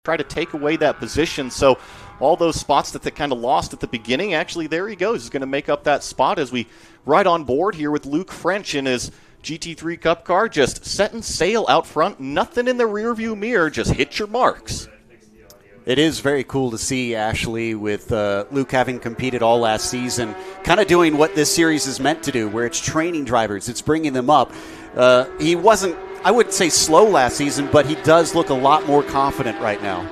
try to take away that position. So all those spots that they kind of lost at the beginning, actually there he goes. He's going to make up that spot as we ride on board here with Luke French in his GT3 Cup car, just setting sail out front, nothing in the rearview mirror, just hit your marks. It is very cool to see, Ashley, with Luke having competed all last season, kind of doing what this series is meant to do, where it's training drivers, it's bringing them up. He wasn't, I wouldn't say slow last season, but he does look a lot more confident right now.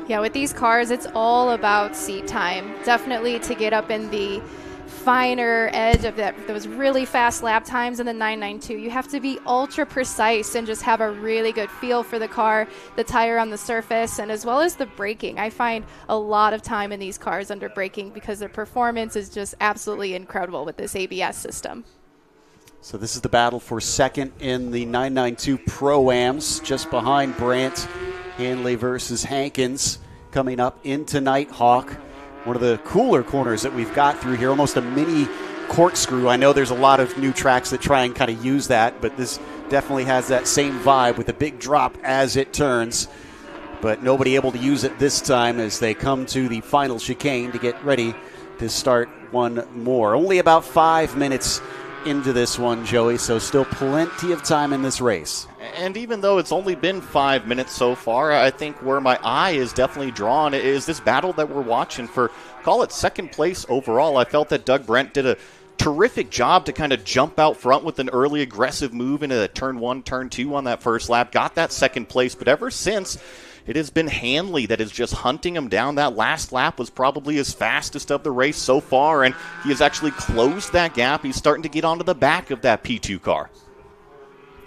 Yeah, with these cars, it's all about seat time. Definitely to get up in the finer edge of those really fast lap times in the 992. You have to be ultra precise and just have a really good feel for the car, the tire on the surface, and as well as the braking. I find a lot of time in these cars under braking because their performance is just absolutely incredible with this ABS system. So this is the battle for second in the 992 Pro-Ams, just behind Brandt, Hanley versus Hankins, coming up into Nighthawk. One of the cooler corners that we've got through here, almost a mini corkscrew. I know there's a lot of new tracks that try and kind of use that, but this definitely has that same vibe with a big drop as it turns. But nobody able to use it this time as they come to the final chicane to get ready to start one more. Only about 5 minutes into this one, Joey, so still plenty of time in this race. And even though it's only been 5 minutes so far, I think where my eye is definitely drawn is this battle that we're watching for, call it second place overall. I felt that Doug Brandt did a terrific job to kind of jump out front with an early aggressive move into turn 1, turn 2 on that first lap, got that second place, but ever since, it has been Hanley that is just hunting him down. That last lap was probably his fastest of the race so far, and he has actually closed that gap. He's starting to get onto the back of that P2 car.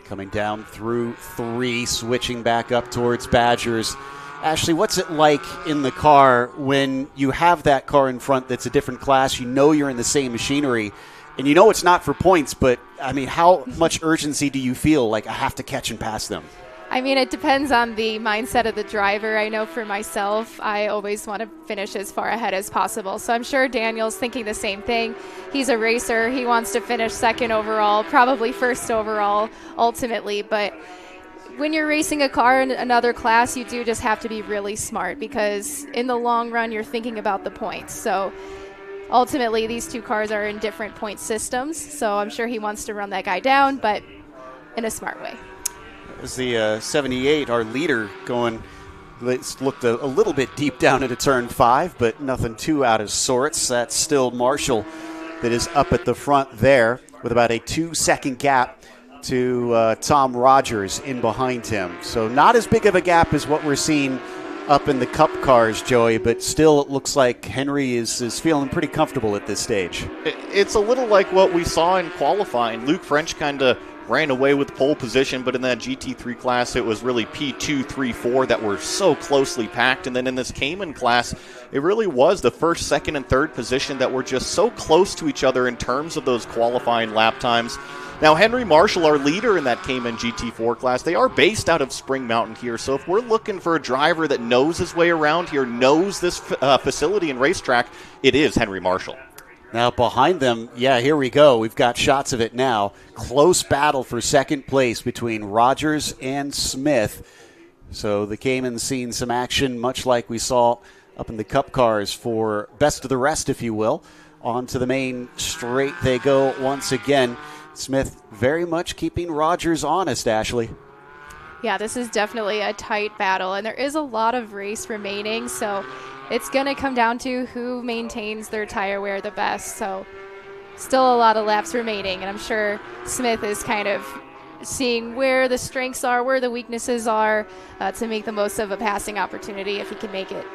Coming down through 3, switching back up towards Badgers. Ashley, what's it like in the car when you have that car in front that's a different class, you know you're in the same machinery, and you know it's not for points, but, I mean, how much urgency do you feel like I have to catch and pass them? I mean, it depends on the mindset of the driver. I know for myself, I always want to finish as far ahead as possible. So I'm sure Daniel's thinking the same thing. He's a racer. He wants to finish second overall, probably first overall ultimately. But when you're racing a car in another class, you do just have to be really smart because in the long run, you're thinking about the points. So ultimately, these two cars are in different point systems. So I'm sure he wants to run that guy down, but in a smart way. As the 78, our leader, looked a little bit deep down into turn 5, but nothing too out of sorts. That's still Marshall that is up at the front there with about a 2-second gap to Tom Rogers in behind him. So not as big of a gap as what we're seeing up in the Cup cars, Joey, but still it looks like Henry is feeling pretty comfortable at this stage. It's a little like what we saw in qualifying. Luke French kind of ran away with pole position, but in that GT3 class, it was really P2, 3, 4 that were so closely packed. And then in this Cayman class, it really was the first, second, and third position that were just so close to each other in terms of those qualifying lap times. Now, Henry Marshall, our leader in that Cayman GT4 class, they are based out of Spring Mountain here. So if we're looking for a driver that knows his way around here, knows this facility and racetrack, it is Henry Marshall. Now behind them, yeah, here we go. We've got shots of it now. Close battle for second place between Rogers and Smith. So the Cayman's seen some action, much like we saw up in the Cup cars for best of the rest, if you will. On to the main straight they go once again. Smith very much keeping Rogers honest, Ashley. Yeah, this is definitely a tight battle, and there is a lot of race remaining, so it's going to come down to who maintains their tire wear the best. So still a lot of laps remaining, and I'm sure Smith is kind of seeing where the strengths are, where the weaknesses are, to make the most of a passing opportunity if he can make it.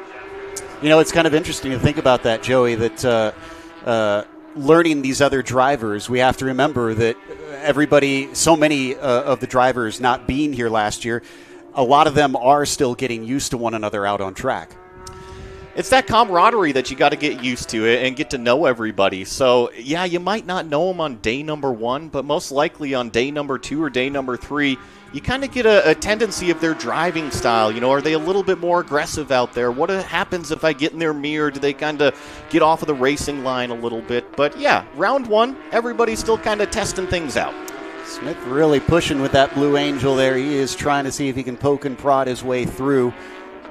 You know, it's kind of interesting to think about that, Joey, that learning these other drivers, we have to remember that everybody, so many of the drivers not being here last year, a lot of them are still getting used to one another out on track. It's that camaraderie that you got to get used to and get to know everybody. So, yeah, you might not know them on day number 1, but most likely on day number 2 or day number 3, you kind of get a tendency of their driving style. You know, are they a little bit more aggressive out there? What happens if I get in their mirror? Do they kind of get off of the racing line a little bit? But, yeah, round 1, everybody's still kind of testing things out. Smith really pushing with that Blue Angel there. He is trying to see if he can poke and prod his way through.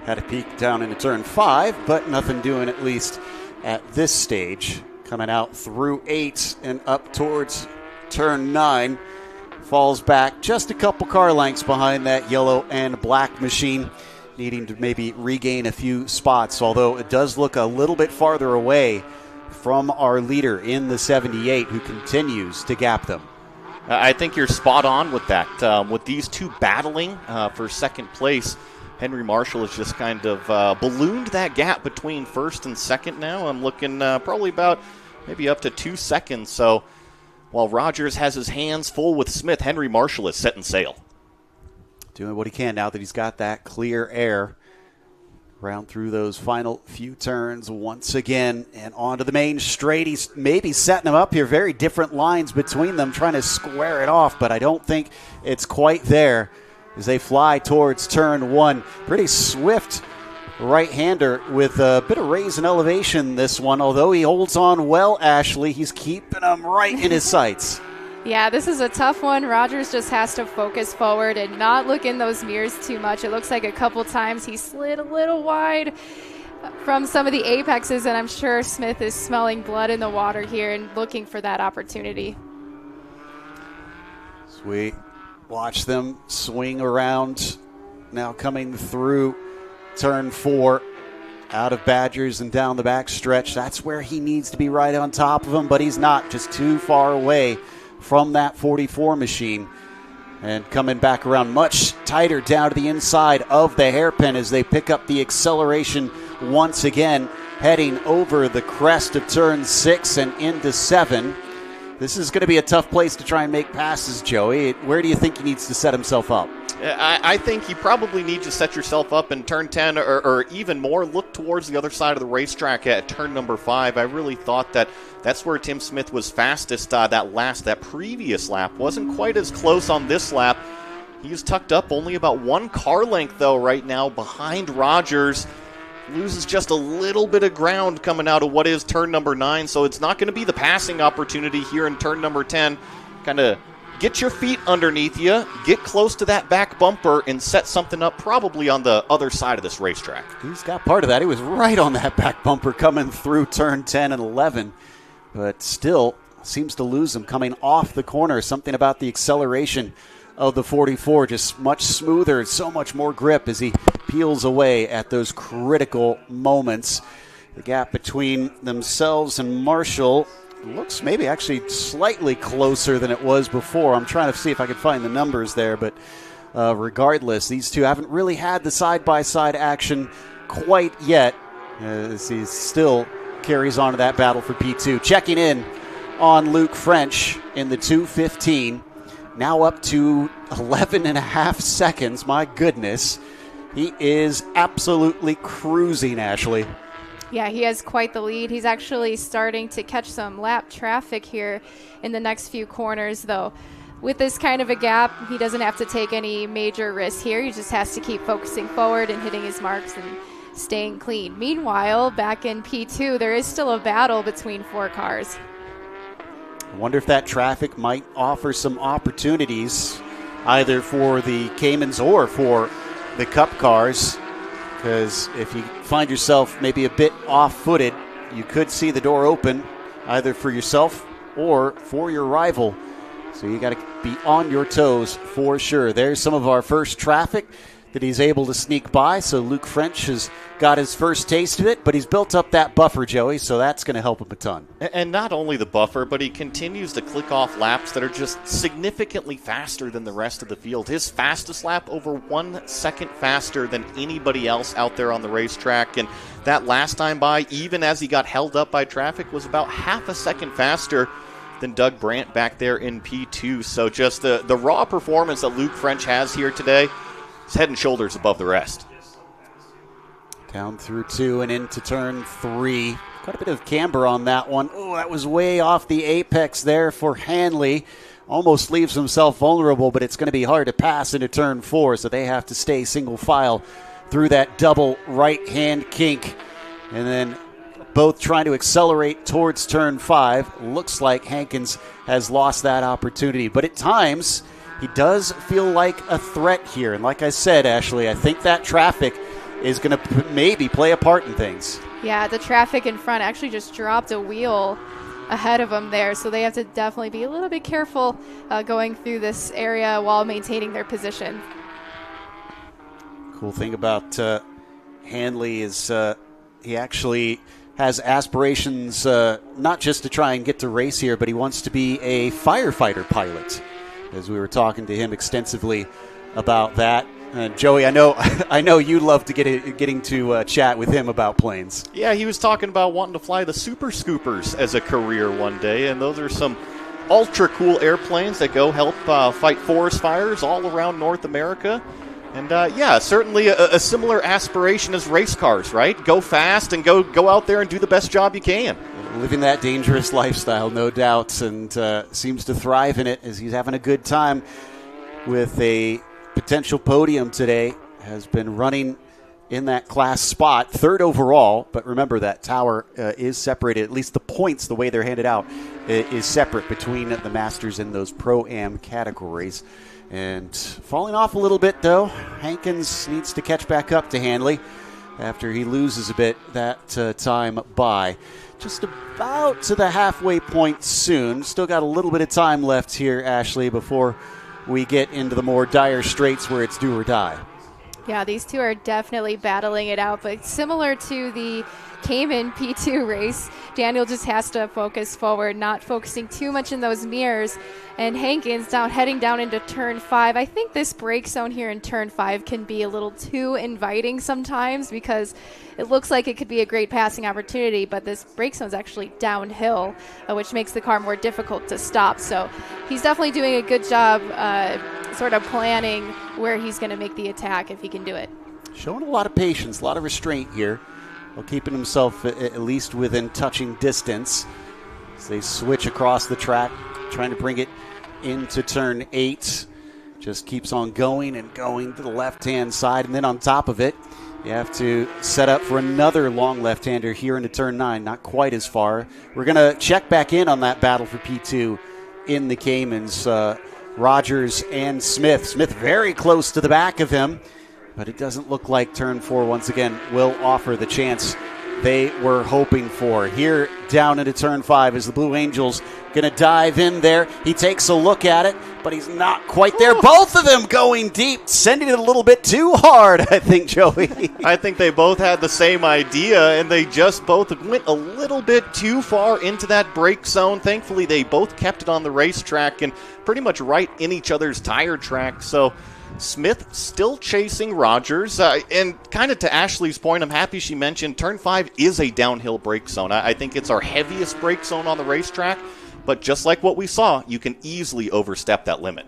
Had a peek down into turn 5, but nothing doing at least at this stage. Coming out through 8 and up towards turn 9. Falls back just a couple car lengths behind that yellow and black machine, needing to maybe regain a few spots, although it does look a little bit farther away from our leader in the 78, who continues to gap them. I think you're spot on with that. With these two battling for second place, Henry Marshall has just kind of ballooned that gap between first and second now. I'm looking probably about maybe up to 2 seconds. So while Rogers has his hands full with Smith, Henry Marshall is setting sail. Doing what he can now that he's got that clear air. Round through those final few turns once again and onto the main straight. He's maybe setting them up here. Very different lines between them, trying to square it off, but I don't think it's quite there as they fly towards turn 1. Pretty swift right-hander with a bit of raise in elevation this one, although he holds on well, Ashley. He's keeping them right in his sights. Yeah, this is a tough one. Rogers just has to focus forward and not look in those mirrors too much. It looks like a couple times he slid a little wide from some of the apexes, and I'm sure Smith is smelling blood in the water here and looking for that opportunity. Sweet. Watch them swing around, now coming through turn 4, out of Badgers and down the back stretch. That's where he needs to be, right on top of him, but he's not, just too far away from that 44 machine. And coming back around much tighter down to the inside of the hairpin as they pick up the acceleration once again, heading over the crest of turn 6 and into 7. This is going to be a tough place to try and make passes, Joey. Where do you think he needs to set himself up? I think you probably need to set yourself up in turn 10 or even more. Look towards the other side of the racetrack at turn number 5. I really thought that's where Tim Smith was fastest that previous lap. Wasn't quite as close on this lap. He's tucked up only about 1 car length, though, right now behind Rogers. Loses just a little bit of ground coming out of what is turn number 9, so it's not going to be the passing opportunity here in turn number 10. Kind of get your feet underneath you, get close to that back bumper, and set something up probably on the other side of this racetrack. He's got part of that. He was right on that back bumper coming through turn 10 and 11, but still seems to lose him coming off the corner. Something about the acceleration of the 44, just much smoother, so much more grip as he peels away at those critical moments. The gap between themselves and Marshall looks maybe actually slightly closer than it was before. I'm trying to see if I can find the numbers there, but regardless, these two haven't really had the side-by-side action quite yet, as he still carries on to that battle for P2. Checking in on Luke French in the 2:15. Now up to 11 and a half seconds. My goodness. He is absolutely cruising, Ashley. Yeah, he has quite the lead. He's actually starting to catch some lap traffic here in the next few corners, though. With this kind of a gap, he doesn't have to take any major risks here. He just has to keep focusing forward and hitting his marks and staying clean. Meanwhile, back in P2, there is still a battle between 4 cars. I wonder if that traffic might offer some opportunities either for the Caymans or for the Cup cars, because if you find yourself maybe a bit off-footed, you could see the door open either for yourself or for your rival. So you got to be on your toes for sure. There's some of our first traffic that he's able to sneak by. So Luke French has got his first taste of it, but he's built up that buffer, Joey, so that's going to help him a ton. And not only the buffer, but he continues to click off laps that are just significantly faster than the rest of the field. His fastest lap over 1 second faster than anybody else out there on the racetrack. And that last time by, even as he got held up by traffic, was about half a second faster than Doug Brandt back there in P2. So just the raw performance that Luke French has here today is head and shoulders above the rest. Down through 2 and into turn 3. Quite a bit of camber on that one. Oh, that was way off the apex there for Hanley. Almost leaves himself vulnerable, but it's going to be hard to pass into turn 4, so they have to stay single file through that double right-hand kink. And then both trying to accelerate towards turn 5. Looks like Hankins has lost that opportunity. But at times, he does feel like a threat here. And like I said, Ashley, I think that traffic is going to maybe play a part in things. Yeah, the traffic in front actually just dropped a wheel ahead of them there, so they have to definitely be a little bit careful going through this area while maintaining their position. Cool thing about Hanley is he actually has aspirations not just to try and get to race here, but he wants to be a firefighter pilot, as we were talking to him extensively about that. Joey, I know you love to getting to chat with him about planes. Yeah, he was talking about wanting to fly the Super Scoopers as a career one day, and those are some ultra cool airplanes that go help fight forest fires all around North America. And yeah, certainly a similar aspiration as race cars, right? Go fast and go out there and do the best job you can. Living that dangerous lifestyle, no doubt, and seems to thrive in it as he's having a good time with a potential podium today. Has been running in that class spot, third overall, but remember that tower is separated, at least the points, the way they're handed out, is separate between the Masters and those Pro-Am categories. And falling off a little bit, though, Hankins needs to catch back up to Hanley after he loses a bit that time by. Just about to the halfway point soon. Still got a little bit of time left here, Ashley, before we get into the more dire straits where it's do or die. Yeah, these two are definitely battling it out, but similar to the Cayman P2 race, Daniel just has to focus forward, not focusing too much in those mirrors. And Hankins heading down into turn 5. I think this brake zone here in turn 5 can be a little too inviting sometimes because it looks like it could be a great passing opportunity, but this brake zone is actually downhill, which makes the car more difficult to stop. So he's definitely doing a good job sort of planning where he's going to make the attack if he can do it. Showing a lot of patience, a lot of restraint here, while keeping himself at least within touching distance as they switch across the track, trying to bring it into turn 8. Just keeps on going and going to the left-hand side, and then on top of it, you have to set up for another long left-hander here into turn 9, not quite as far. We're going to check back in on that battle for P2 in the Caymans. Rogers and Smith. Smith very close to the back of him, but it doesn't look like turn 4 once again will offer the chance they were hoping for. Here down into turn 5 is the Blue Angels going to dive in there. He takes a look at it, but he's not quite there. Both of them going deep, sending it a little bit too hard, I think, Joey. I think they both had the same idea, and they just both went a little bit too far into that brake zone. Thankfully, they both kept it on the racetrack and pretty much right in each other's tire track. So Smith still chasing Rogers. And kind of to Ashley's point, I'm happy she mentioned turn 5 is a downhill brake zone. I think it's our heaviest brake zone on the racetrack. But just like what we saw, you can easily overstep that limit.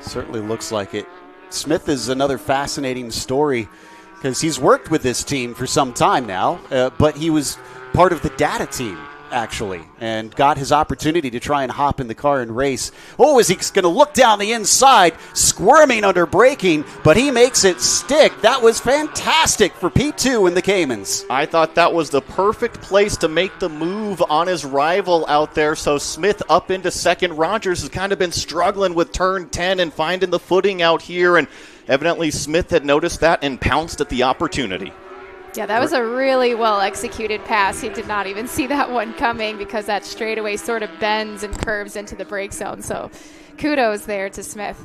Certainly looks like it. Smith is another fascinating story because he's worked with this team for some time now, but he was part of the data team, actually, and got his opportunity to try and hop in the car and race. Oh, is he going to look down the inside, squirming under braking, but he makes it stick. That was fantastic for P2 in the Caymans. I thought that was the perfect place to make the move on his rival out there. So Smith up into second. Rogers has kind of been struggling with turn 10 and finding the footing out here, and evidently Smith had noticed that and pounced at the opportunity. Yeah, that was a really well-executed pass. He did not even see that one coming because that straightaway sort of bends and curves into the brake zone. So kudos there to Smith.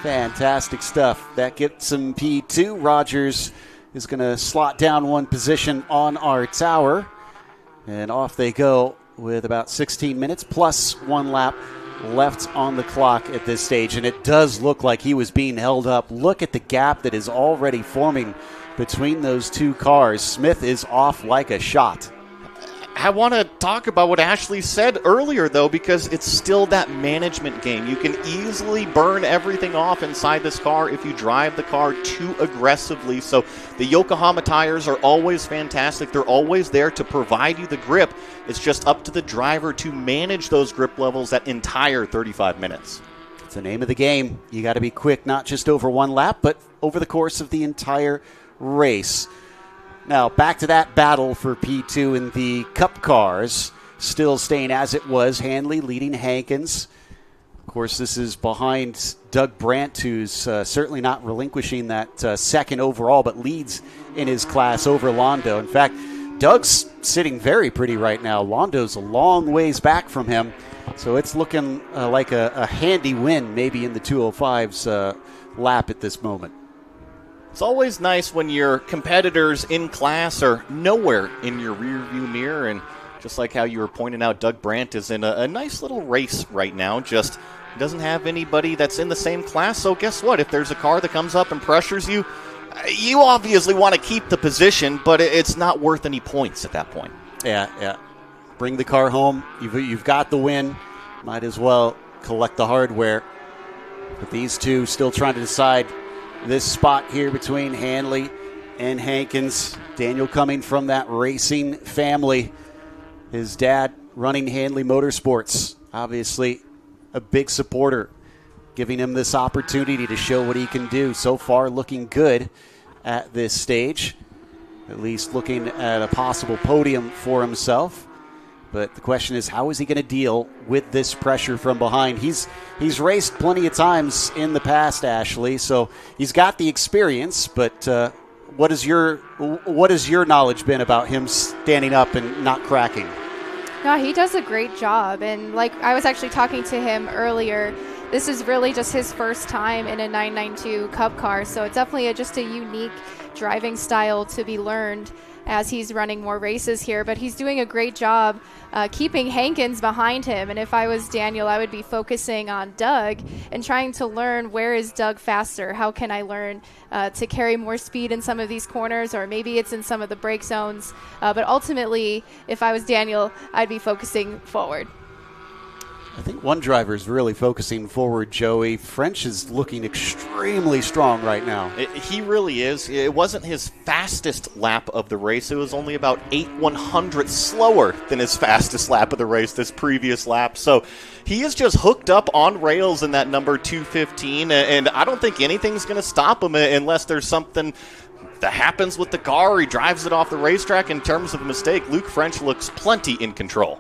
Fantastic stuff. That gets him P2. Rogers is going to slot down one position on our tower. And off they go with about 16 minutes plus one lap left on the clock at this stage. And it does look like he was being held up. Look at the gap that is already forming between those two cars. Smith is off like a shot. I want to talk about what Ashley said earlier, though, because it's still that management game. You can easily burn everything off inside this car if you drive the car too aggressively. So the Yokohama tires are always fantastic. They're always there to provide you the grip. It's just up to the driver to manage those grip levels that entire 35 minutes. It's the name of the game. You got to be quick, not just over one lap, but over the course of the entire race. Now, back to that battle for P2 in the Cup cars. Still staying as it was. Hanley leading Hankins. Of course, this is behind Doug Brandt, who's certainly not relinquishing that second overall, but leads in his class over Londo. In fact, Doug's sitting very pretty right now. Londo's a long ways back from him, so it's looking like a handy win maybe in the 205's lap at this moment. It's always nice when your competitors in class are nowhere in your rearview mirror, and just like how you were pointing out, Doug Brandt is in a nice little race right now, just doesn't have anybody that's in the same class, so guess what? If there's a car that comes up and pressures you, you obviously want to keep the position, but it's not worth any points at that point. Yeah. Bring the car home. You've got the win. Might as well collect the hardware. But these two still trying to decide this spot here between Hanley and Hankins. Daniel coming from that racing family. His dad running Hanley Motorsports. Obviously a big supporter, giving him this opportunity to show what he can do. So far looking good at this stage. At least looking at a possible podium for himself. But the question is, how is he going to deal with this pressure from behind? He's raced plenty of times in the past, Ashley, so he's got the experience. But what has your knowledge been about him standing up and not cracking? No, he does a great job. And like I was actually talking to him earlier, this is really just his first time in a 992 Cup car. So it's definitely just a unique driving style to be learned as he's running more races here, but he's doing a great job keeping Hankins behind him. And if I was Daniel, I would be focusing on Doug and trying to learn, where is Doug faster? How can I learn to carry more speed in some of these corners, or maybe it's in some of the brake zones. But ultimately, if I was Daniel, I'd be focusing forward. I think one driver is really focusing forward, Joey. French is looking extremely strong right now. He really is. It wasn't his fastest lap of the race. It was only about 8/100 slower than his fastest lap of the race this previous lap. So he is just hooked up on rails in that number 215, and I don't think anything's going to stop him unless there's something that happens with the car or he drives it off the racetrack. In terms of a mistake, Luke French looks plenty in control.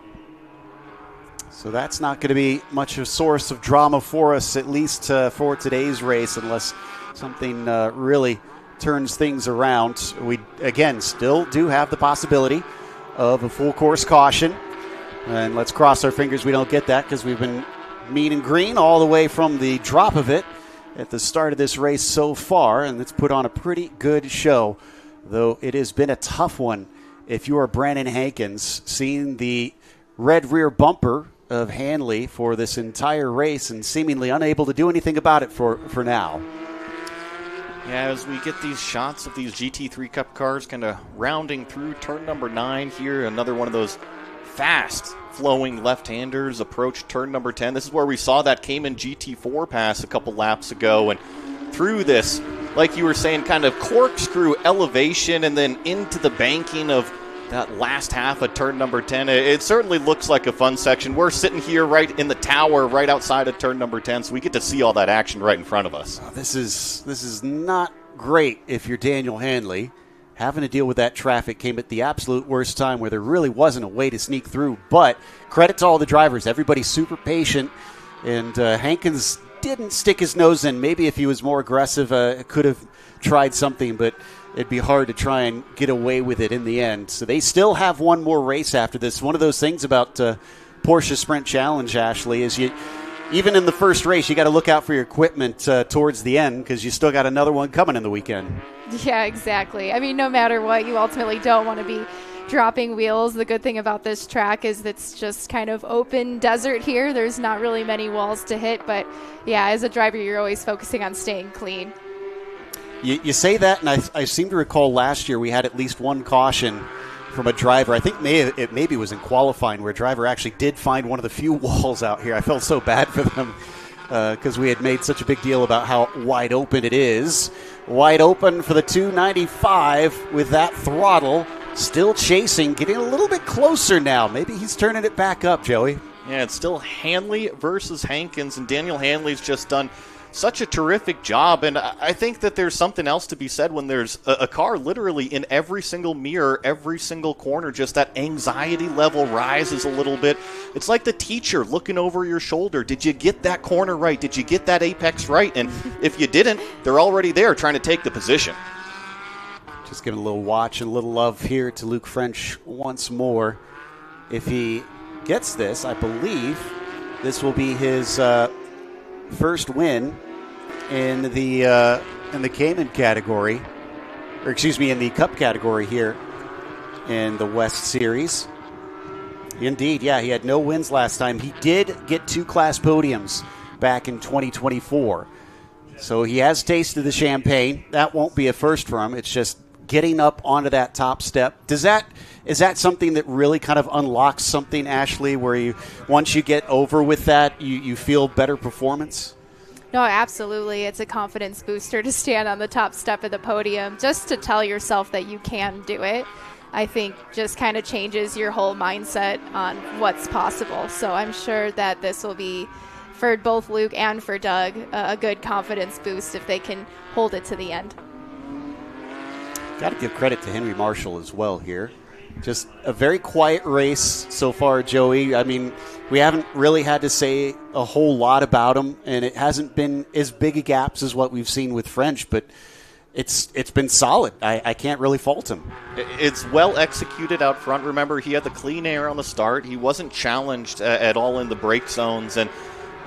So that's not going to be much of a source of drama for us, at least for today's race, unless something really turns things around. We, again, still do have the possibility of a full course caution. And let's cross our fingers we don't get that, because we've been mean and green all the way from the drop of it at the start of this race so far. And it's put on a pretty good show, though it has been a tough one if you are Brandon Hankins, seeing the red rear bumper of Hanley for this entire race and seemingly unable to do anything about it for now. Yeah, as we get these shots of these GT3 Cup cars kind of rounding through turn number 9 here, another one of those fast-flowing left-handers approach turn number 10. This is where we saw that Cayman GT4 pass a couple laps ago, and through this, like you were saying, kind of corkscrew elevation and then into the banking of that last half of turn number 10. It certainly looks like a fun section. We're sitting here right in the tower right outside of turn number 10, so we get to see all that action right in front of us. This is not great if you're Daniel Hanley. Having to deal with that traffic came at the absolute worst time where there really wasn't a way to sneak through. But credit to all the drivers. Everybody's super patient, and Hankins didn't stick his nose in. Maybe if he was more aggressive, could have tried something, but it'd be hard to try and get away with it in the end. So they still have one more race after this. One of those things about Porsche Sprint Challenge, Ashley, is even in the first race, you got to look out for your equipment towards the end, because you still got another one coming in the weekend. Yeah, exactly. I mean, no matter what, you ultimately don't want to be dropping wheels. The good thing about this track is it's just kind of open desert here. There's not really many walls to hit, but yeah, as a driver, you're always focusing on staying clean. You say that, and I seem to recall last year we had at least one caution from a driver. I think it maybe was in qualifying, where a driver actually did find one of the few walls out here. I felt so bad for them because we had made such a big deal about how wide open it is. Wide open for the 295 with that throttle. Still chasing, getting a little bit closer now. Maybe he's turning it back up, Joey. Yeah, it's still Hanley versus Hankins, and Daniel Hanley's just done such a terrific job, and I think that there's something else to be said when there's a car literally in every single mirror, every single corner. Just that anxiety level rises a little bit. It's like the teacher looking over your shoulder. Did you get that corner right? Did you get that apex right? And if you didn't, they're already there trying to take the position. Just giving a little watch and a little love here to Luke French once more. If he gets this, I believe this will be his first win in the Cayman category, or excuse me, in the Cup category here in the West Series. Indeed, yeah, he had no wins last time. He did get 2 class podiums back in 2024. So he has tasted the champagne. That won't be a first for him. It's just getting up onto that top step. Is that something that really kind of unlocks something, Ashley, where once you get over with that, you feel better performance? No, absolutely. It's a confidence booster to stand on the top step of the podium, just to tell yourself that you can do it. I think just kind of changes your whole mindset on what's possible. So I'm sure that this will be, for both Luke and for Doug, a good confidence boost if they can hold it to the end. Got to give credit to Henry Marshall as well here. Just a very quiet race so far, Joey. I mean, we haven't really had to say a whole lot about him, and it hasn't been as big a gaps as what we've seen with French, but it's been solid. I can't really fault him. It's well executed out front. Remember, he had the clean air on the start. He wasn't challenged at all in the brake zones, and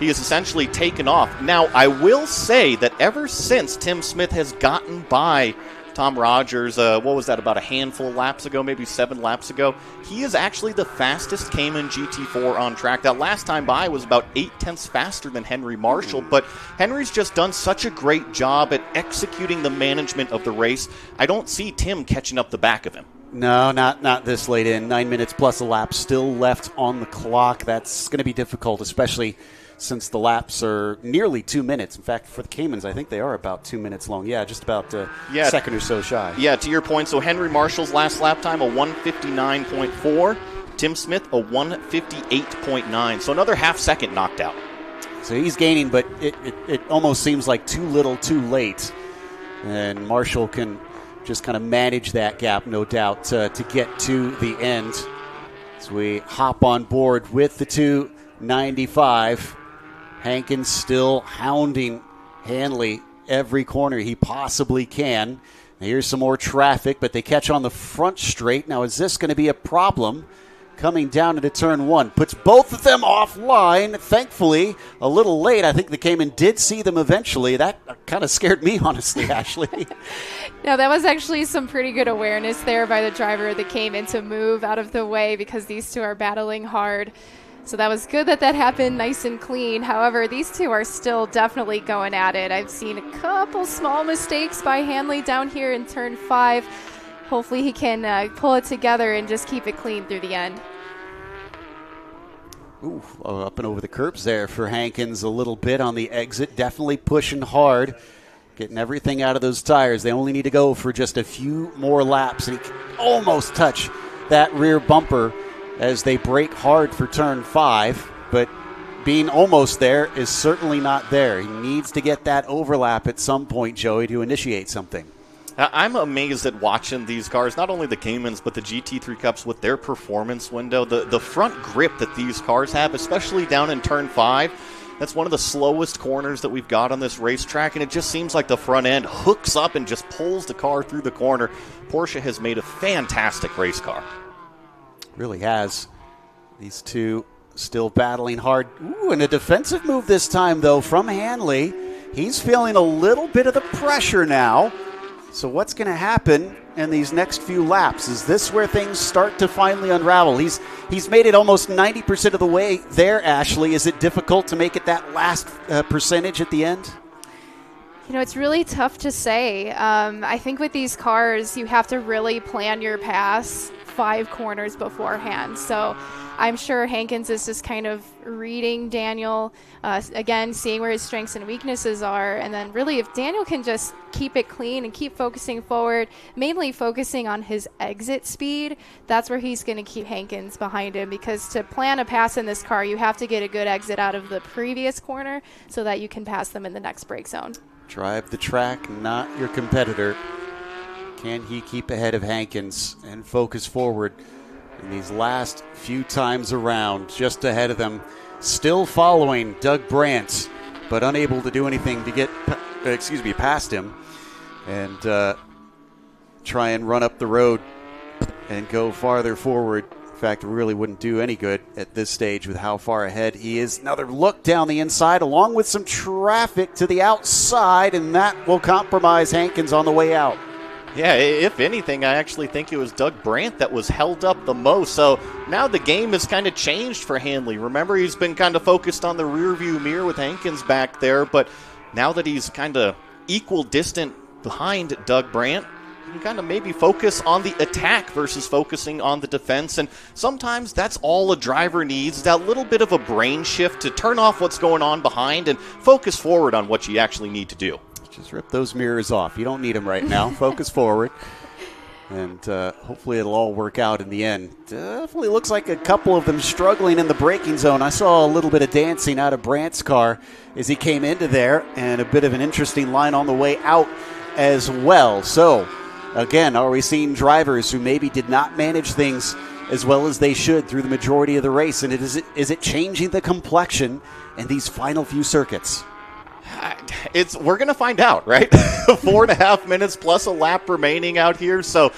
he has essentially taken off. Now, I will say that ever since Tim Smith has gotten by Tom Rogers, what was that, about a handful of laps ago, maybe 7 laps ago, he is actually the fastest Cayman GT4 on track. That last time by was about 8/10 faster than Henry Marshall, but Henry's just done such a great job at executing the management of the race. I don't see Tim catching up the back of him. No, not this late in. 9 minutes plus a lap still left on the clock. That's going to be difficult, especially since the laps are nearly 2 minutes. In fact, for the Caymans, I think they are about 2 minutes long. Yeah, just about a second or so shy. Yeah, to your point, so Henry Marshall's last lap time, a 1:59.4. Tim Smith, a 1:58.9. So another half second knocked out. So he's gaining, but it almost seems like too little, too late. And Marshall can just kind of manage that gap, no doubt, to get to the end. As we hop on board with the 295. Hankins still hounding Hanley every corner he possibly can. Here's some more traffic, but they catch on the front straight. Now, is this going to be a problem? Coming down into turn 1. Puts both of them offline. Thankfully, a little late. I think the Cayman did see them eventually. That kind of scared me, honestly, Ashley. No, that was actually some pretty good awareness there by the driver of the Cayman to move out of the way, because these two are battling hard. So that was good that happened nice and clean. However, these two are still definitely going at it. I've seen a couple small mistakes by Hanley down here in turn 5. Hopefully he can pull it together and just keep it clean through the end. Ooh, up and over the curbs there for Hankins a little bit on the exit. Definitely pushing hard, getting everything out of those tires. They only need to go for just a few more laps, and he can almost touch that rear bumper as they brake hard for turn 5, but being almost there is certainly not there. He needs to get that overlap at some point, Joey, to initiate something. I'm amazed at watching these cars, not only the Caymans, but the GT3 Cups with their performance window. The front grip that these cars have, especially down in turn 5, that's one of the slowest corners that we've got on this racetrack, and it just seems like the front end hooks up and just pulls the car through the corner. Porsche has made a fantastic race car. Really has. These two still battling hard. Ooh, and a defensive move this time, though, from Hanley. He's feeling a little bit of the pressure now. So what's going to happen in these next few laps? Is this where things start to finally unravel? He's made it almost 90% of the way there, Ashley. Is it difficult to make it that last percentage at the end? You know, it's really tough to say. I think with these cars, you have to really plan your pass 5 corners beforehand. So I'm sure Hankins is just kind of reading Daniel, again, seeing where his strengths and weaknesses are. And then really, if Daniel can just keep it clean and keep focusing forward, mainly focusing on his exit speed, that's where he's going to keep Hankins behind him. Because to plan a pass in this car, you have to get a good exit out of the previous corner so that you can pass them in the next brake zone. Drive the track, not your competitor. Can he keep ahead of Hankins and focus forward in these last few times around? Just ahead of them, still following Doug Brandt, but unable to do anything to get past him. And try and run up the road and go farther forward. In fact, it really wouldn't do any good at this stage with how far ahead he is. Another look down the inside along with some traffic to the outside, and that will compromise Hankins on the way out. Yeah, if anything, I actually think it was Doug Brandt that was held up the most. So now the game has kind of changed for Hanley. Remember, he's been kind of focused on the rearview mirror with Hankins back there, but now that he's kind of equal distant behind Doug Brandt, you can kind of maybe focus on the attack versus focusing on the defense. And sometimes that's all a driver needs, that little bit of a brain shift to turn off what's going on behind and focus forward on what you actually need to do. Just rip those mirrors off. You don't need them right now. Focus forward. And hopefully it'll all work out in the end. Definitely looks like a couple of them struggling in the braking zone. I saw a little bit of dancing out of Brandt's car as he came into there, and a bit of an interesting line on the way out as well. So, again, are we seeing drivers who maybe did not manage things as well as they should through the majority of the race? And is it changing the complexion in these final few circuits? We're going to find out, right? 4.5 minutes plus a lap remaining out here. So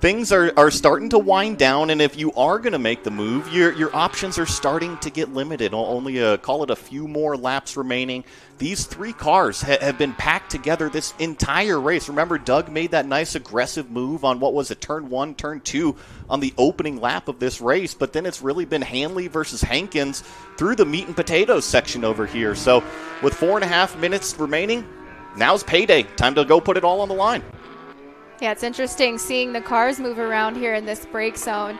things are starting to wind down, and if you are going to make the move, your options are starting to get limited. Only call it a few more laps remaining. These three cars have been packed together this entire race. Remember, Doug made that nice aggressive move on what was a turn 1, turn 2 on the opening lap of this race, but then it's really been Hanley versus Hankins through the meat and potatoes section over here. So with 4.5 minutes remaining, now's payday. Time to go put it all on the line. Yeah, it's interesting seeing the cars move around here in this brake zone.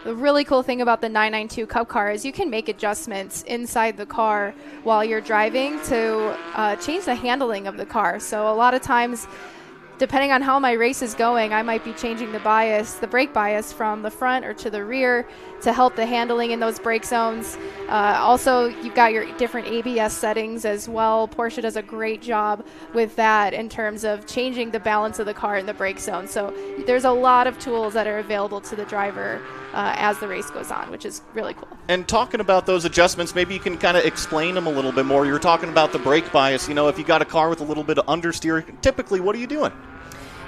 The really cool thing about the 992 Cup car is you can make adjustments inside the car while you're driving to change the handling of the car. So a lot of times, depending on how my race is going, I might be changing the brake bias from the front or to the rear to help the handling in those brake zones. Also, you've got your different ABS settings as well. Porsche does a great job with that in terms of changing the balance of the car in the brake zone. So there's a lot of tools that are available to the driver as the race goes on, which is really cool. And talking about those adjustments, maybe you can kind of explain them a little bit more. You were talking about the brake bias. You know, if you got a car with a little bit of understeer, typically what are you doing?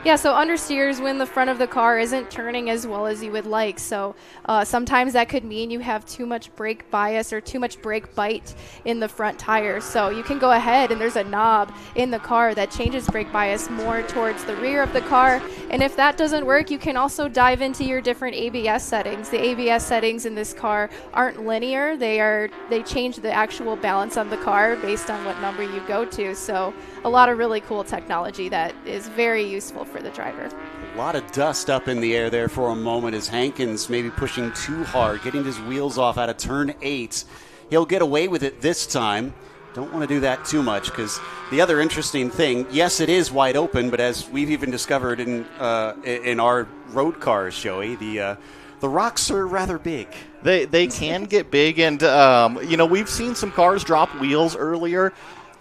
Yeah, so understeer is when the front of the car isn't turning as well as you would like. So sometimes that could mean you have too much brake bias or too much brake bite in the front tires. So you can go ahead and there's a knob in the car that changes brake bias more towards the rear of the car. And if that doesn't work, you can also dive into your different ABS settings. The ABS settings in this car aren't linear. They change the actual balance on the car based on what number you go to. So a lot of really cool technology that is very useful for the driver. A lot of dust up in the air there for a moment as Hankins maybe pushing too hard, getting his wheels off out of turn 8. He'll get away with it this time. Don't want to do that too much because the other interesting thing, yes, it is wide open, but as we've even discovered in our road cars, Joey, the rocks are rather big. They can get big, and we've seen some cars drop wheels earlier.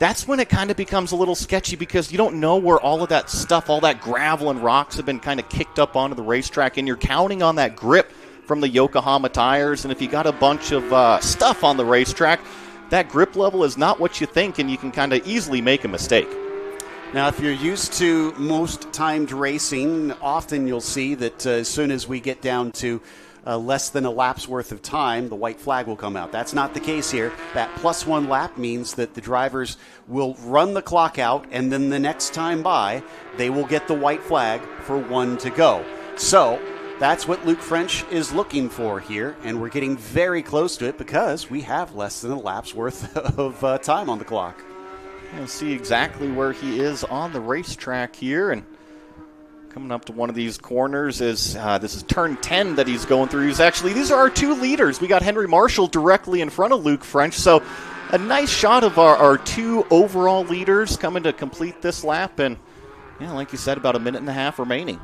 That's when it kind of becomes a little sketchy because you don't know where all of that stuff, all that gravel and rocks have been kind of kicked up onto the racetrack, and you're counting on that grip from the Yokohama tires. And if you got a bunch of stuff on the racetrack, that grip level is not what you think, and you can kind of easily make a mistake. Now, if you're used to most timed racing, often you'll see that as soon as we get down to less than a lap's worth of time, the white flag will come out. That's not the case here. That +1 lap means that the drivers will run the clock out, and then the next time by, they will get the white flag for 1 to go. So that's what Luke French is looking for here, and we're getting very close to it because we have less than a lap's worth of time on the clock. You'll see exactly where he is on the racetrack here, and coming up to one of these corners is this is turn 10 that he's going through. These are our two leaders. We got Henry Marshall directly in front of Luke French. So a nice shot of our two overall leaders coming to complete this lap. And like you said, about 1.5 minutes remaining.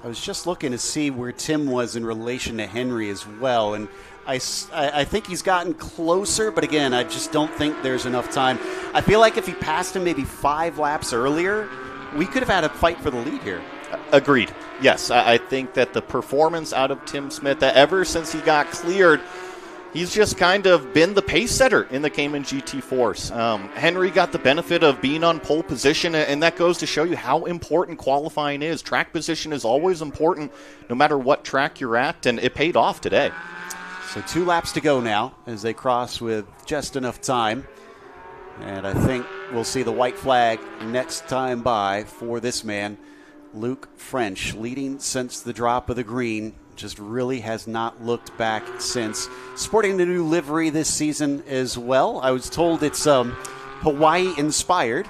I was just looking to see where Tim was in relation to Henry as well. And I think he's gotten closer, but again, I just don't think there's enough time. I feel like if he passed him maybe 5 laps earlier, we could have had a fight for the lead here. Agreed. Yes, I think that the performance out of Tim Smith, that ever since he got cleared, He's just kind of been the pace setter in the Cayman GT Force. Henry got the benefit of being on pole position, and that goes to show you how important qualifying is. Track position is always important no matter what track you're at, and it paid off today. So 2 laps to go now as they cross with just enough time. And I think we'll see the white flag next time by for this man, Luke French, leading since the drop of the green. Just really has not looked back since. Sporting the new livery this season as well. I was told it's Hawaii-inspired.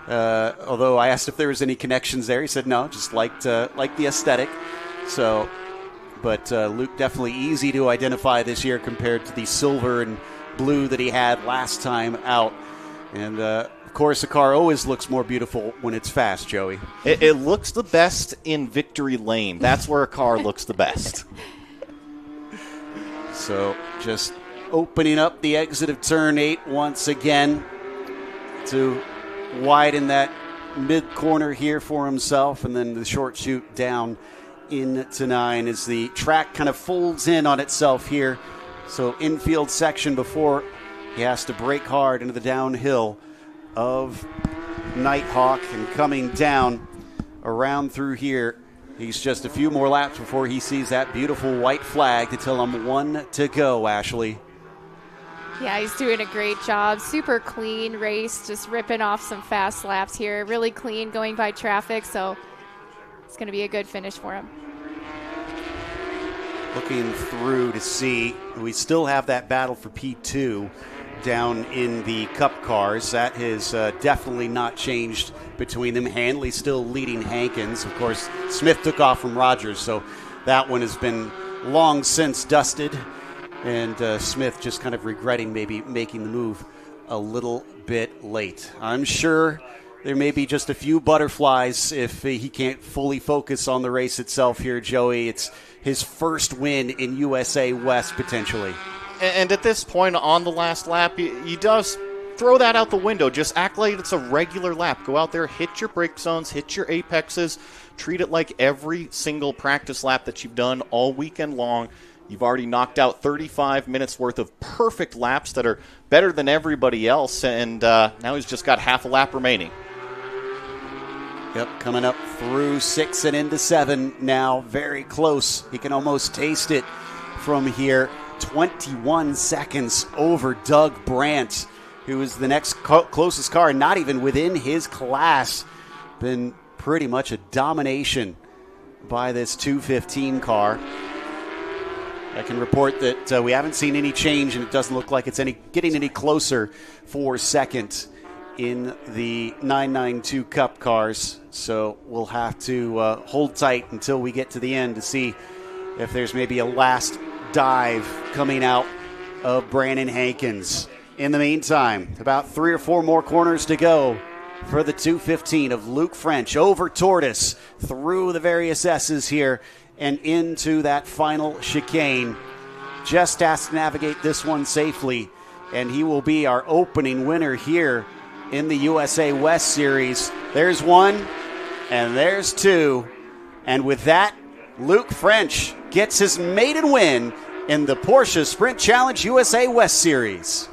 Although I asked if there was any connections there. He said no, just liked the aesthetic. So, but Luke definitely easy to identify this year compared to the silver and blue that he had last time out. And, of course, the car always looks more beautiful when it's fast, Joey. It looks the best in victory lane. That's where a car looks the best. So just opening up the exit of turn 8 once again to widen that mid-corner here for himself, and then the short chute down into 9 as the track kind of folds in on itself here. So infield section before he has to brake hard into the downhill of Nighthawk, and coming down around through here. He's just a few more laps before he sees that beautiful white flag to tell him 1 to go, Ashley. Yeah, he's doing a great job. Super clean race, just ripping off some fast laps here. Really clean going by traffic, so it's going to be a good finish for him. Looking through to see, we still have that battle for P2 down in the Cup cars. That has definitely not changed between them. Hanley still leading Hankins. Of course, Smith took off from Rogers, so that one has been long since dusted. And Smith just kind of regretting maybe making the move a little bit late. I'm sure there may be just a few butterflies if he can't fully focus on the race itself here, Joey. It's his first win in USA West, potentially. And at this point on the last lap, he does throw that out the window. Just act like it's a regular lap. Go out there, hit your brake zones, hit your apexes. Treat it like every single practice lap that you've done all weekend long. You've already knocked out 35 minutes worth of perfect laps that are better than everybody else, and now he's just got half a lap remaining. Yep, coming up through 6 and into 7 now. Very close. He can almost taste it from here. 21 seconds over Doug Brandt, who is the next closest car, not even within his class. Been pretty much a domination by this 215 car. I can report that we haven't seen any change, and it doesn't look like it's getting any closer for second in the 992 Cup cars. So we'll have to hold tight until we get to the end to see if there's maybe a last dive coming out of Brandon Hankins. In the meantime, about 3 or 4 more corners to go for the 215 of Luke French over Tortoise through the various S's here and into that final chicane. Just has to navigate this one safely, and he will be our opening winner here in the USA West Series. There's 1, and there's 2. And with that, Luke French gets his maiden win in the Porsche Sprint Challenge USA West Series.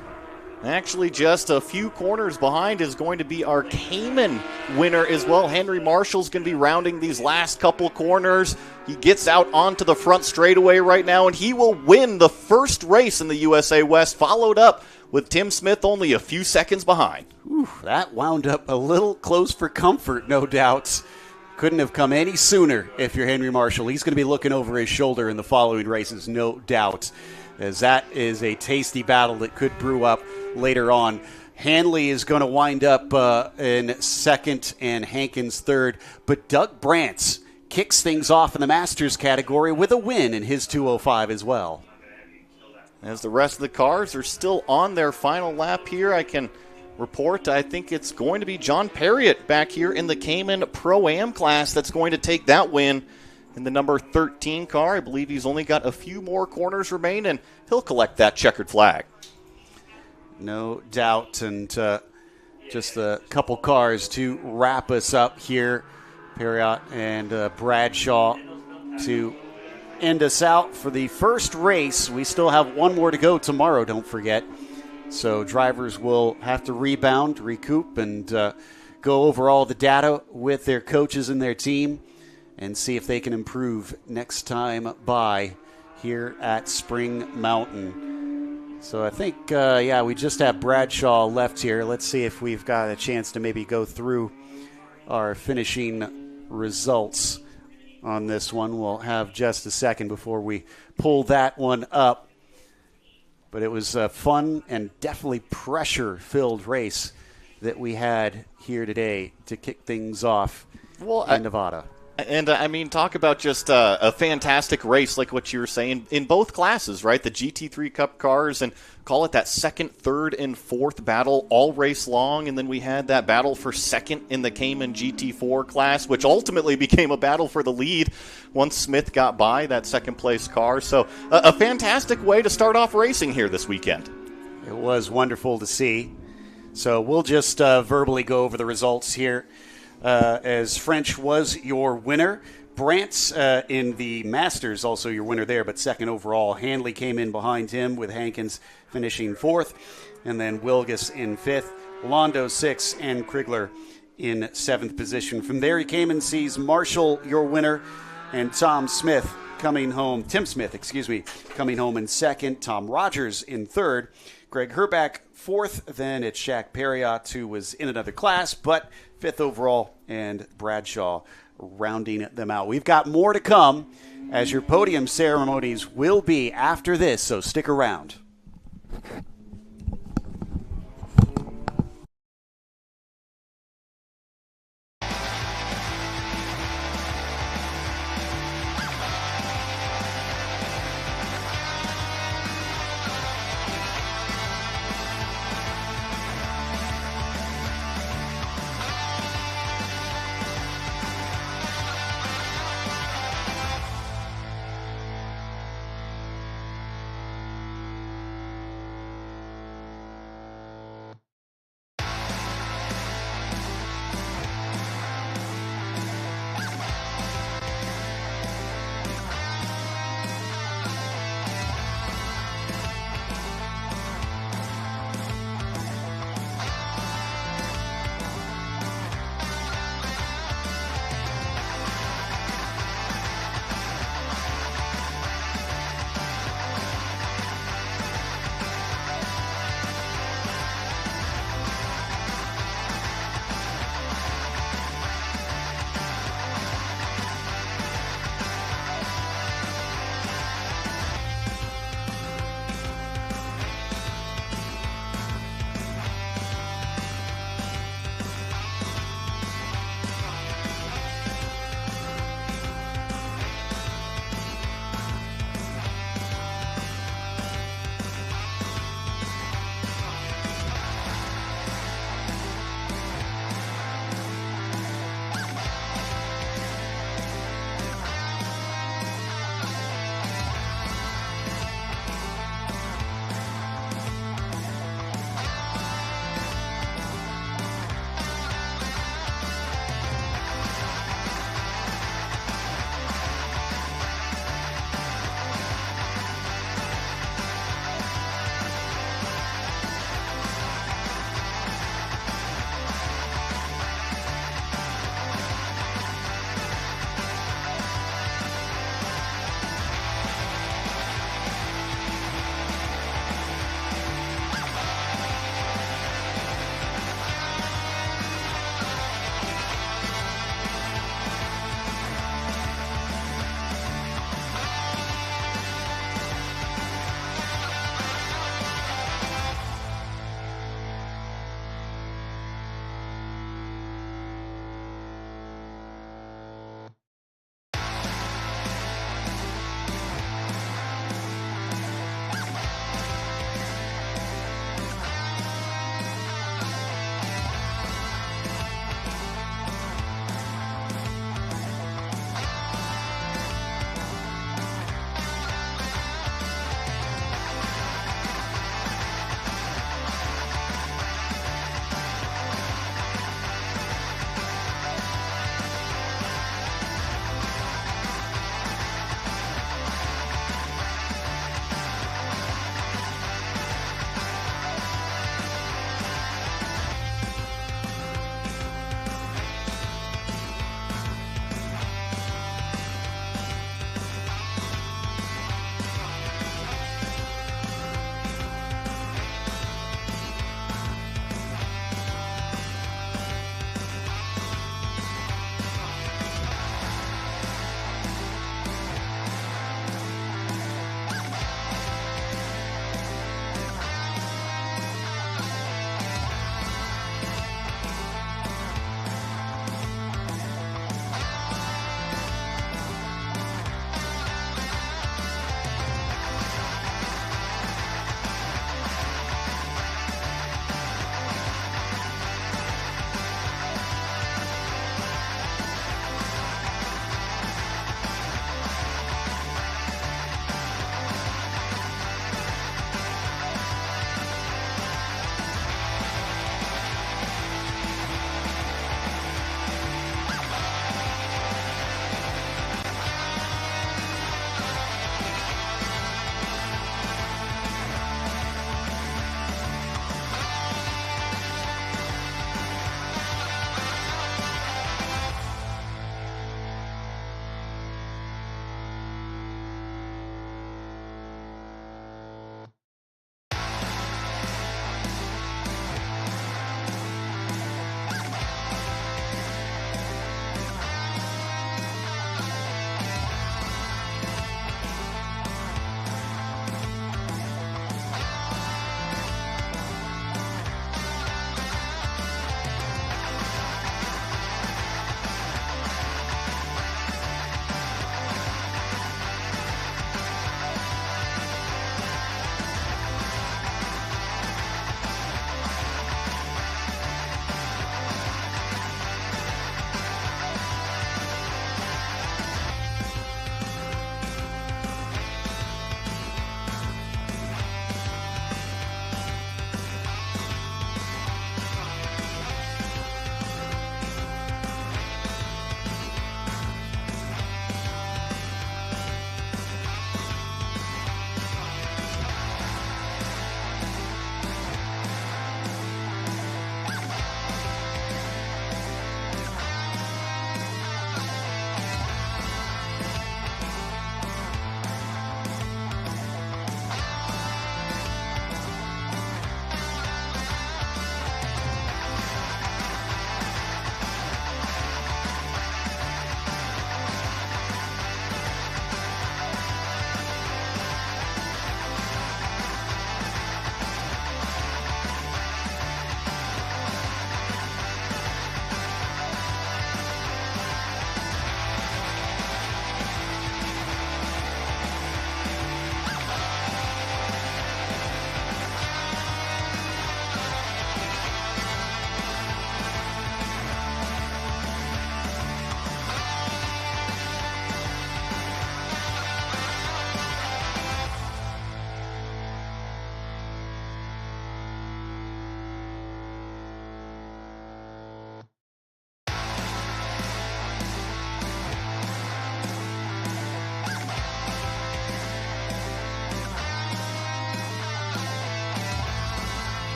Actually, just a few corners behind is going to be our Cayman winner as well. Henry Marshall's going to be rounding these last couple corners. He gets out onto the front straightaway right now, and he will win the first race in the USA West, followed up with Tim Smith only a few seconds behind. Ooh, that wound up a little close for comfort, no doubt. Couldn't have come any sooner if you're Henry Marshall. He's going to be looking over his shoulder in the following races, no doubt, as that is a tasty battle that could brew up later on. Hanley is going to wind up in second and Hankins third, but Doug Brandt kicks things off in the Masters category with a win in his 205 as well. As the rest of the cars are still on their final lap here, I can report I think it's going to be John Perriott back here in the Cayman Pro-Am class that's going to take that win in the number 13 car. I believe he's only got a few more corners remain, and he'll collect that checkered flag. No doubt, and just a couple cars to wrap us up here. Perriott and Bradshaw to end us out for the first race. We still have one more to go tomorrow, don't forget. So drivers will have to rebound, recoup, and go over all the data with their coaches and their team and see if they can improve next time by here at Spring Mountain. So I think, we just have Bradshaw left here. Let's see if we've got a chance to maybe go through our finishing results on this one. We'll have just a second before we pull that one up. But it was a fun and definitely pressure-filled race that we had here today to kick things off in Nevada. And, talk about just a fantastic race, like what you were saying, in both classes, right? The GT3 Cup cars, and call it that second, third, and fourth battle all race long. And then we had that battle for second in the Cayman GT4 class, which ultimately became a battle for the lead once Smith got by that second-place car. So a fantastic way to start off racing here this weekend. It was wonderful to see. So we'll just verbally go over the results here. As French was your winner. Brant's in the Masters, also your winner there, but second overall. Handley came in behind him with Hankins finishing fourth, and then Wilgus in fifth, Londo sixth, and Krigler in seventh position. From there, he came and sees Marshall, your winner, and Tim Smith coming home in second, Tom Rogers in third, Greg Herback fourth, then it's Shaq Perriott, who was in another class, but fifth overall, and Bradshaw rounding them out. We've got more to come as your podium ceremonies will be after this, so stick around.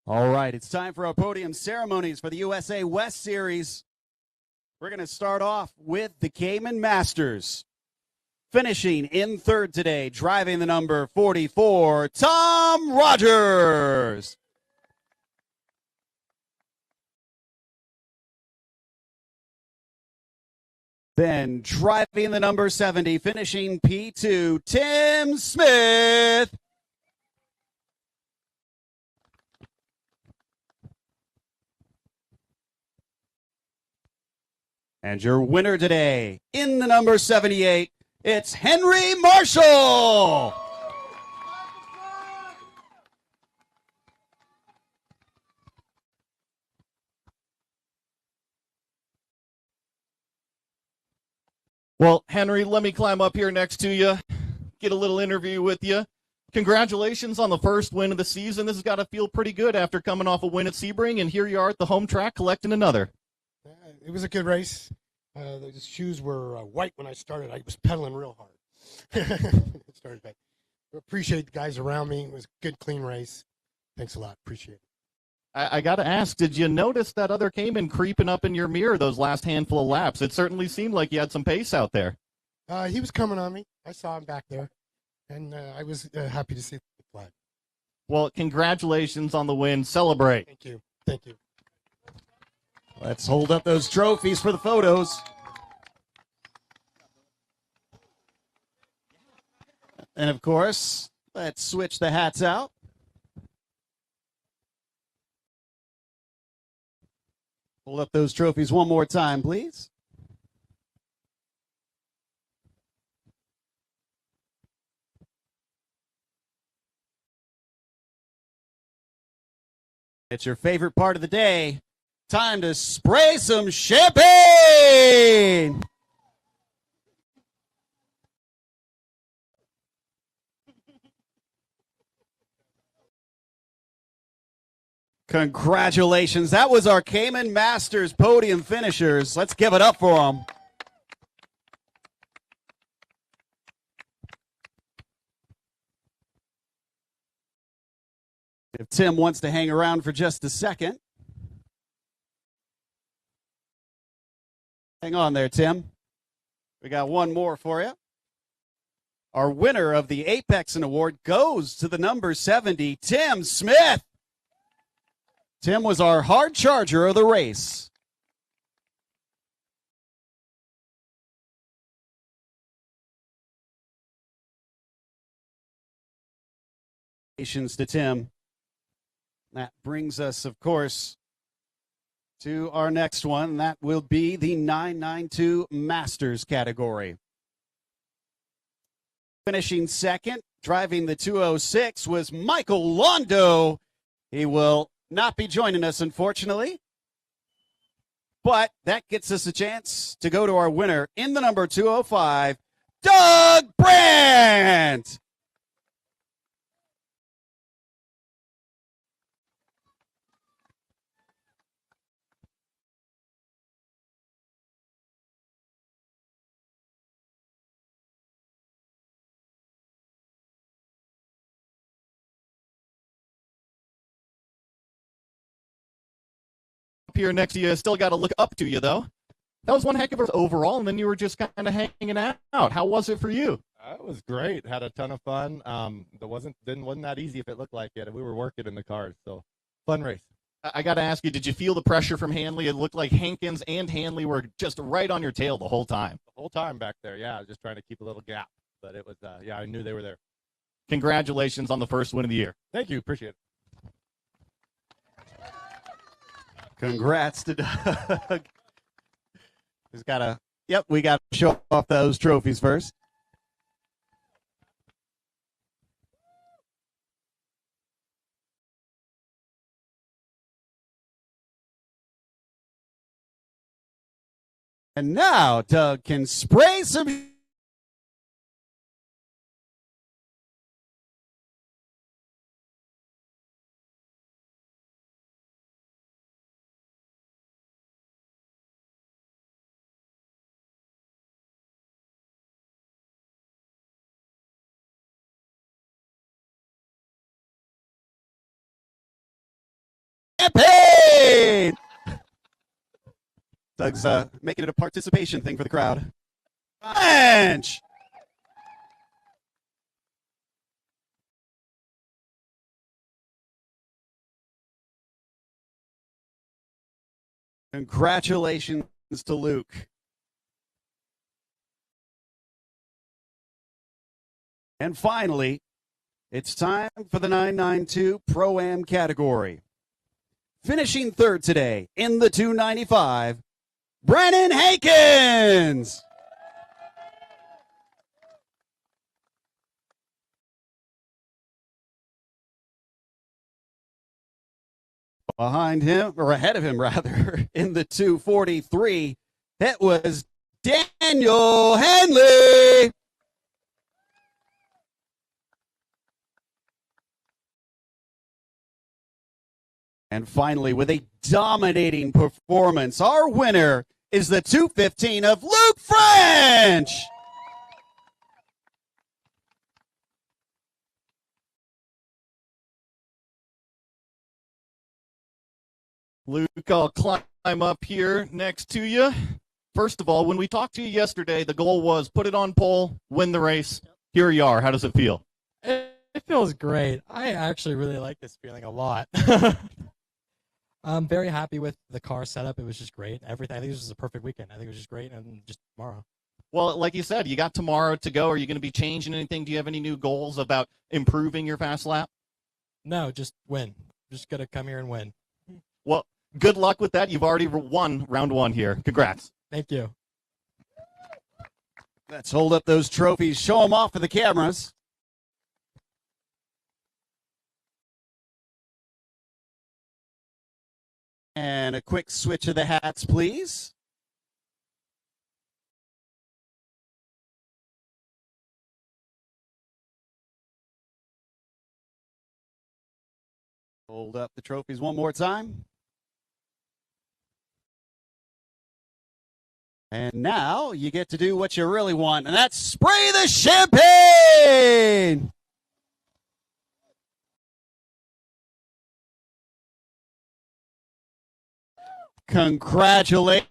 All right, it's time for our podium ceremonies for the USA West Series. We're going to start off with the Cayman Masters. Finishing in third today, driving the number 44, Tom Rogers. Then driving the number 70, finishing P2, Tim Smith. And your winner today, in the number 78, it's Henry Marshall. Well, Henry, let me climb up here next to you, get a little interview with you. Congratulations on the first win of the season. This has got to feel pretty good after coming off a win at Sebring, and here you are at the home track collecting another. It was a good race. The shoes were white when I started. I was pedaling real hard. Started back. Appreciate the guys around me. It was a good, clean race. Thanks a lot. Appreciate it. I got to ask, did you notice that other Cayman creeping up in your mirror those last handful of laps? It certainly seemed like you had some pace out there. He was coming on me. I saw him back there, and I was happy to see the flag. Well, congratulations on the win. Celebrate. Thank you. Thank you. Let's hold up those trophies for the photos. And of course, let's switch the hats out. Hold up those trophies one more time, please. It's your favorite part of the day. Time to spray some champagne! Congratulations. That was our Cayman Masters podium finishers. Let's give it up for them. If Tim wants to hang around for just a second. Hang on there, Tim. We got one more for you. Our winner of the Apexon Award goes to the number 70, Tim Smith. Tim was our hard charger of the race. Congratulations to Tim. That brings us, of course, to our next one. That will be the 992 Masters category. Finishing second, driving the 206, was Michael Londo. He will not be joining us, unfortunately. But that gets us a chance to go to our winner in the number 205, Doug Brandt. Here next to you, still got to look up to you, though. That was one heck of a overall, and then you were just kind of hanging out. How was it for you? It was great. Had a ton of fun. Wasn't that easy if it looked like it. We were working in the cars, so fun race. I got to ask you, did you feel the pressure from Hanley? It looked like Hankins and Hanley were just right on your tail the whole time. The whole time back there, yeah. Just trying to keep a little gap, but it was, I knew they were there. Congratulations on the first win of the year. Thank you. Appreciate it. Congrats to Doug. He's got to, we got to show off those trophies first. And now Doug can spray some champagne. Doug's making it a participation thing for the crowd. French. Congratulations to Luke. And finally, it's time for the 992 Pro-Am category. Finishing third today in the 295, Brennan Hankins. Behind him, or ahead of him rather, in the 243, that was Daniel Henley. And finally, with a dominating performance, our winner is the 215 of Luke French. Luke, I'll climb up here next to you. First of all, when we talked to you yesterday, the goal was put it on pole, win the race. Here you are. How does it feel? It feels great. I actually really like this feeling a lot. I'm very happy with the car setup. It was just great. Everything. I think this was a perfect weekend. I think it was just great, and just tomorrow. Well, like you said, you got tomorrow to go. Are you going to be changing anything? Do you have any new goals about improving your fast lap? No, just win. Just got to come here and win. Well, good luck with that. You've already won round one here. Congrats. Thank you. Let's hold up those trophies. Show them off for the cameras. And a quick switch of the hats, please. Hold up the trophies one more time. And now you get to do what you really want, and that's spray the champagne! Congratulations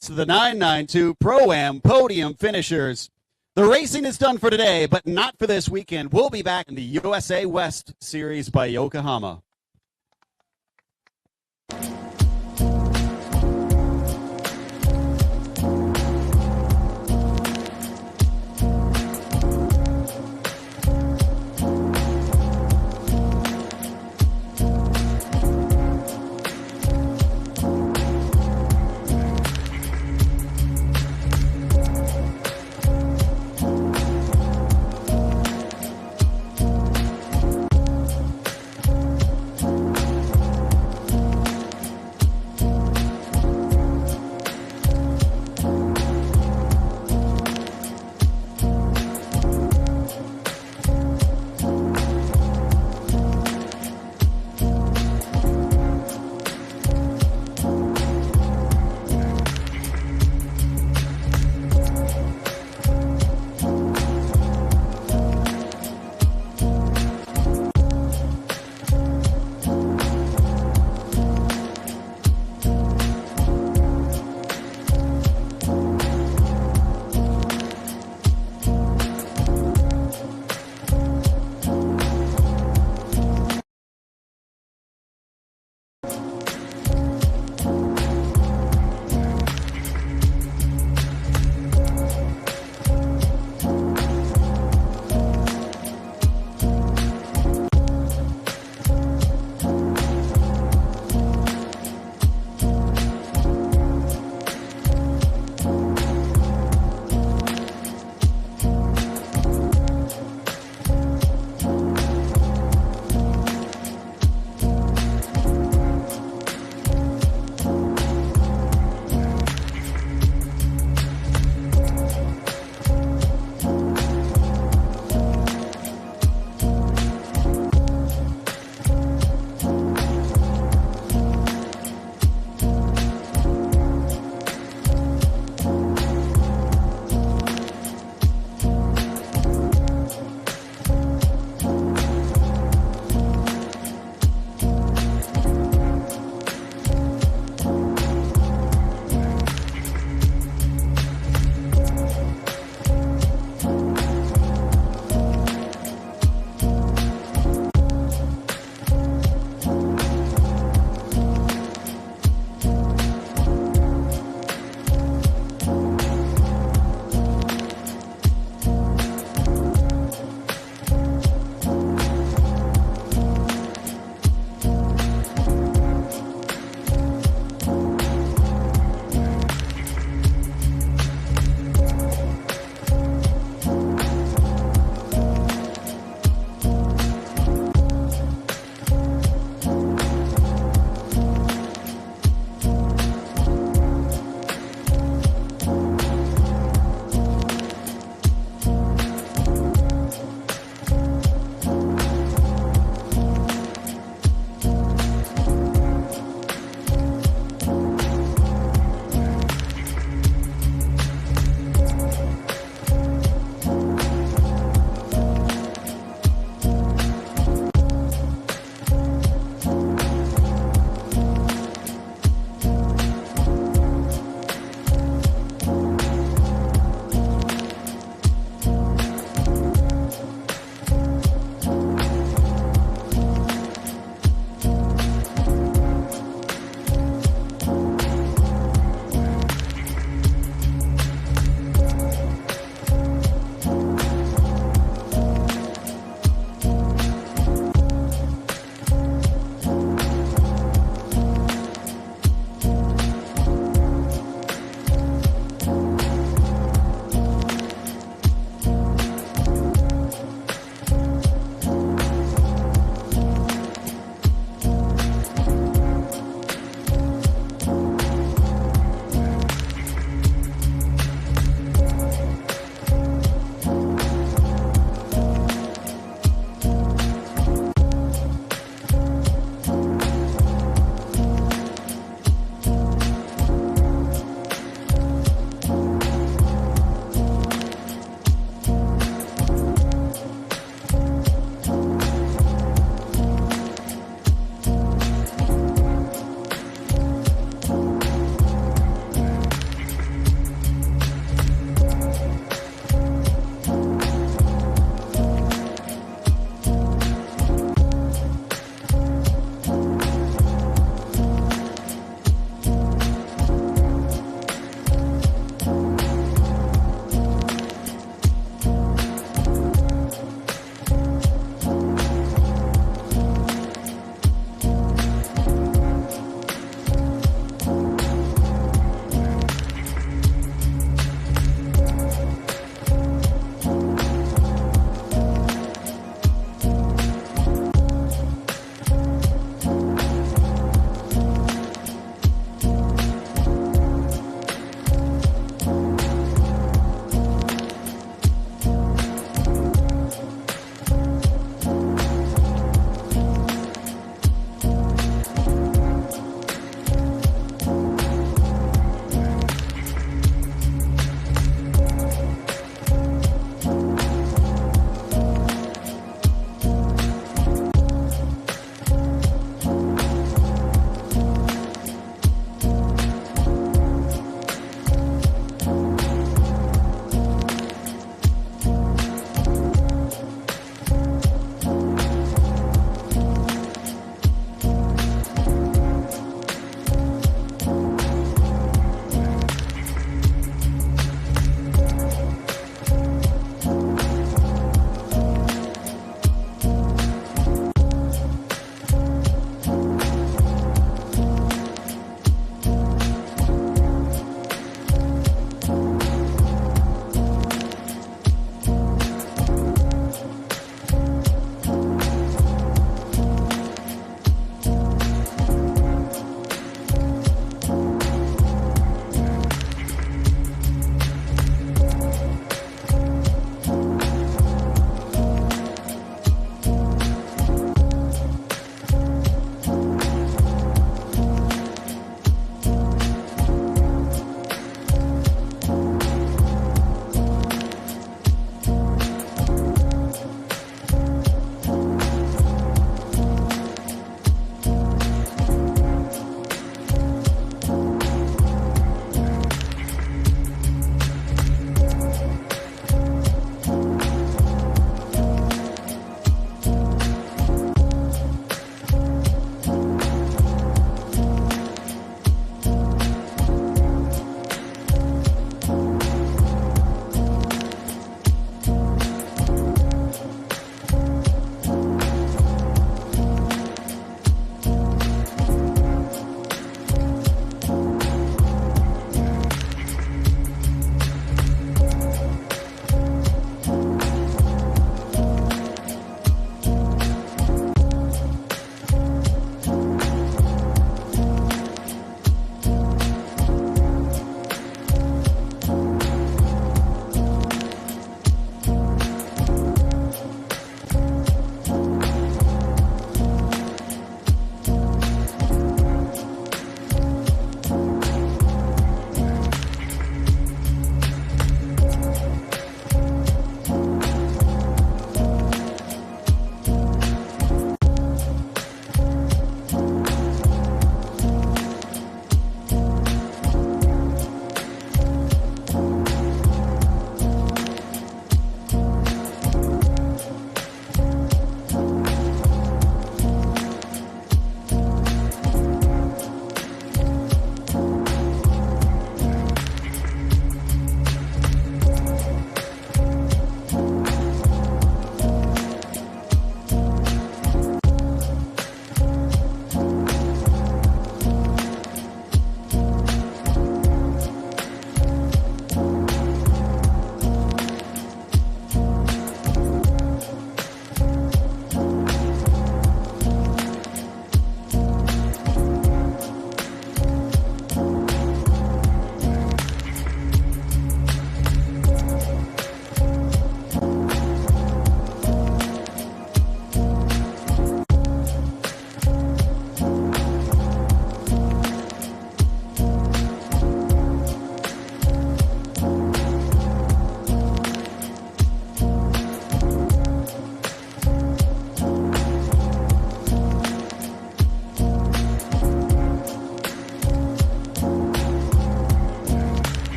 to the 992 Pro-Am podium finishers. The racing is done for today, but not for this weekend. We'll be back in the USA West Series by Yokohama.